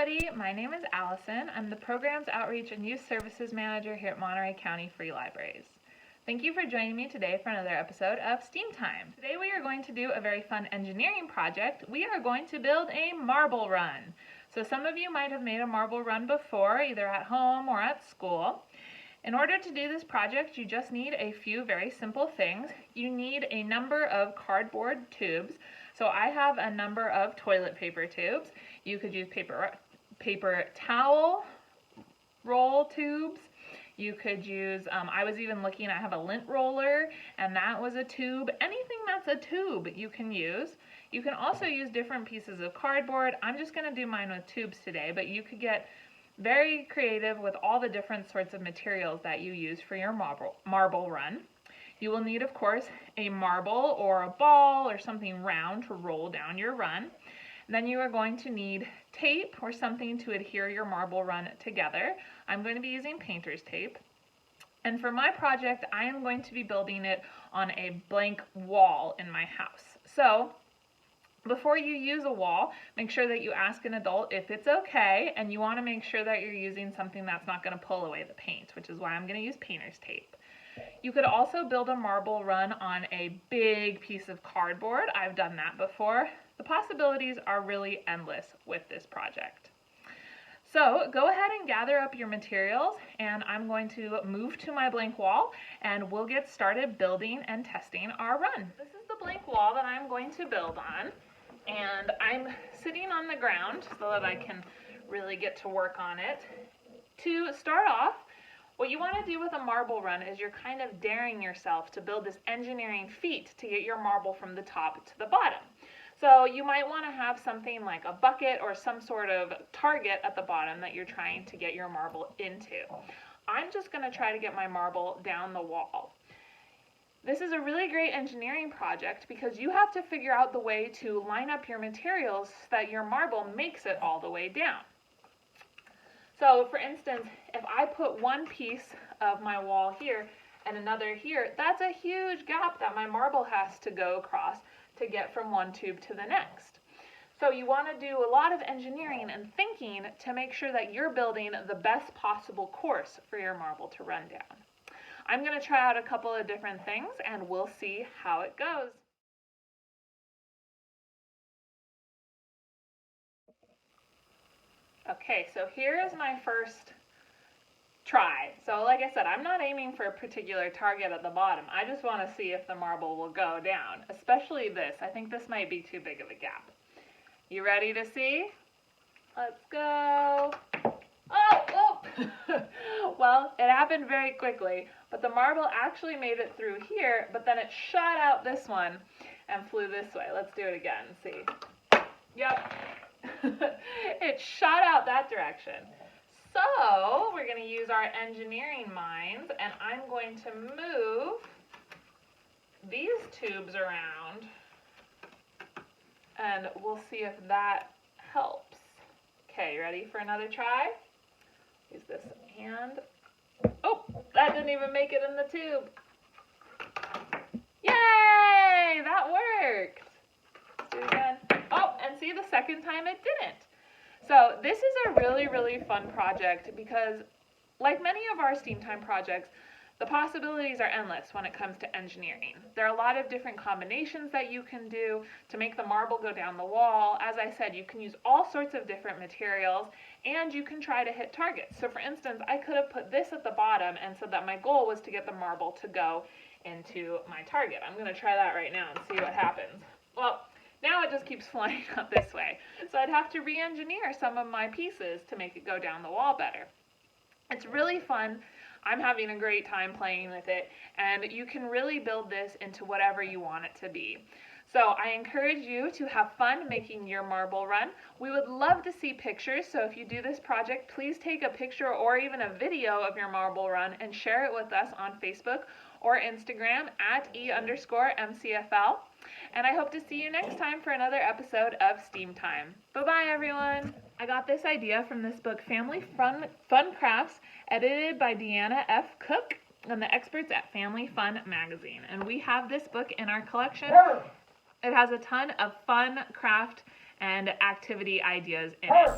everybody, my name is Allison. I'm the Programs Outreach and Youth Services Manager here at Monterey County Free Libraries. Thank you for joining me today for another episode of STEAM Time. Today we are going to do a very fun engineering project. We are going to build a marble run. So some of you might have made a marble run before, either at home or at school. In order to do this project, you just need a few very simple things. You need a number of cardboard tubes. So I have a number of toilet paper tubes. You could use paper towel roll tubes. You could use, I was even looking, I have a lint roller, and that was a tube. Anything that's a tube you can use. You can also use different pieces of cardboard. I'm just going to do mine with tubes today, but you could get very creative with all the different sorts of materials that you use for your marble run. You will need, of course, a marble or a ball or something round to roll down your run. Then you are going to need tape or something to adhere your marble run together. I'm going to be using painter's tape. And for my project, I am going to be building it on a blank wall in my house. So before you use a wall, make sure that you ask an adult if it's okay, and you want to make sure that you're using something that's not going to pull away the paint, which is why I'm going to use painter's tape. You could also build a marble run on a big piece of cardboard. I've done that before. The possibilities are really endless with this project. So go ahead and gather up your materials, and I'm going to move to my blank wall and we'll get started building and testing our run. This is the blank wall that I'm going to build on, and I'm sitting on the ground so that I can really get to work on it. To start off, what you want to do with a marble run is you're kind of daring yourself to build this engineering feat to get your marble from the top to the bottom. So you might want to have something like a bucket or some sort of target at the bottom that you're trying to get your marble into. I'm just going to try to get my marble down the wall. This is a really great engineering project because you have to figure out the way to line up your materials so that your marble makes it all the way down. So for instance, if I put one piece of my wall here and another here, that's a huge gap that my marble has to go across to get from one tube to the next. So you want to do a lot of engineering and thinking to make sure that you're building the best possible course for your marble to run down. I'm going to try out a couple of different things and we'll see how it goes. Okay, so here is my first try. So like I said, I'm not aiming for a particular target at the bottom. I just want to see if the marble will go down, especially this. I think this might be too big of a gap. You ready to see? Let's go. Oh! Well, it happened very quickly, but the marble actually made it through here, but then it shot out this one and flew this way. Let's do it again and see. Yep. It shot out that direction. So we're going to use our engineering minds, and I'm going to move these tubes around, and we'll see if that helps. Okay, ready for another try? Use this hand. Oh, that didn't even make it in the tube. Yay! That worked. Let's do it again. Oh, and see, the second time it didn't. So this is a really, really fun project because, like many of our STEAM Time projects, the possibilities are endless when it comes to engineering. There are a lot of different combinations that you can do to make the marble go down the wall. As I said, you can use all sorts of different materials, and you can try to hit targets. So for instance, I could have put this at the bottom and said that my goal was to get the marble to go into my target. I'm going to try that right now and see what happens. Well, now it just keeps flying up this way. So I'd have to re-engineer some of my pieces to make it go down the wall better. It's really fun. I'm having a great time playing with it, and you can really build this into whatever you want it to be. So I encourage you to have fun making your marble run. We would love to see pictures, so if you do this project, please take a picture or even a video of your marble run and share it with us on Facebook or Instagram at @E_MCFL. And I hope to see you next time for another episode of STEAM Time. Bye-bye, everyone. I got this idea from this book, Family Fun Crafts, edited by Deanna F. Cook and the experts at Family Fun Magazine. And we have this book in our collection. It has a ton of fun craft and activity ideas in it.